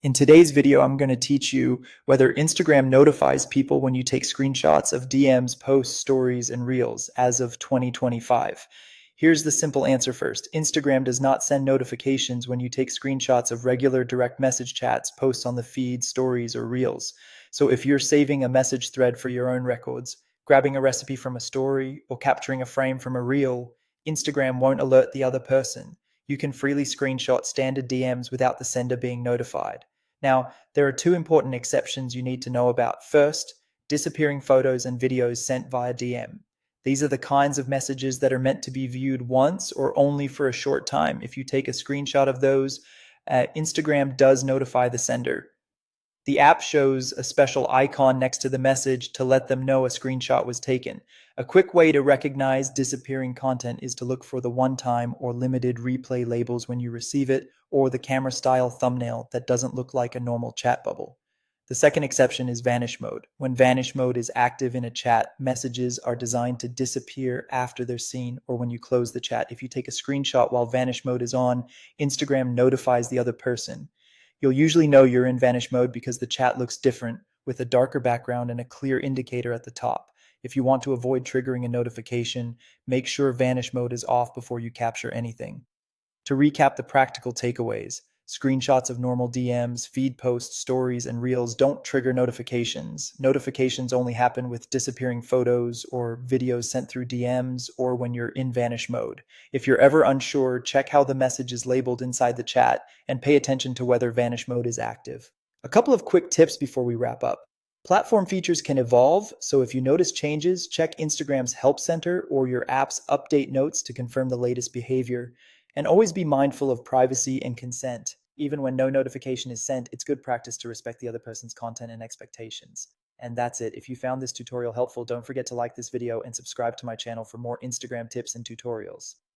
In today's video, I'm going to teach you whether Instagram notifies people when you take screenshots of DMs, posts, stories, and reels as of 2025. Here's the simple answer first. Instagram does not send notifications when you take screenshots of regular direct message chats, posts on the feed, stories, or reels. So if you're saving a message thread for your own records, grabbing a recipe from a story, or capturing a frame from a reel, Instagram won't alert the other person. You can freely screenshot standard DMs without the sender being notified. Now, there are two important exceptions you need to know about. First, disappearing photos and videos sent via DM. These are the kinds of messages that are meant to be viewed once or only for a short time. If you take a screenshot of those, Instagram does notify the sender. The app shows a special icon next to the message to let them know a screenshot was taken. A quick way to recognize disappearing content is to look for the one-time or limited replay labels when you receive it, or the camera-style thumbnail that doesn't look like a normal chat bubble. The second exception is vanish mode. When vanish mode is active in a chat, messages are designed to disappear after they're seen or when you close the chat. If you take a screenshot while vanish mode is on, Instagram notifies the other person. You'll usually know you're in vanish mode because the chat looks different with a darker background and a clear indicator at the top. If you want to avoid triggering a notification, make sure vanish mode is off before you capture anything. To recap the practical takeaways, screenshots of normal DMs, feed posts, stories, and reels don't trigger notifications. Notifications only happen with disappearing photos or videos sent through DMs or when you're in vanish mode. If you're ever unsure, check how the message is labeled inside the chat and pay attention to whether vanish mode is active. A couple of quick tips before we wrap up. Platform features can evolve, so if you notice changes, check Instagram's Help Center or your app's update notes to confirm the latest behavior. And always be mindful of privacy and consent. Even when no notification is sent, it's good practice to respect the other person's content and expectations. And that's it. If you found this tutorial helpful, don't forget to like this video and subscribe to my channel for more Instagram tips and tutorials.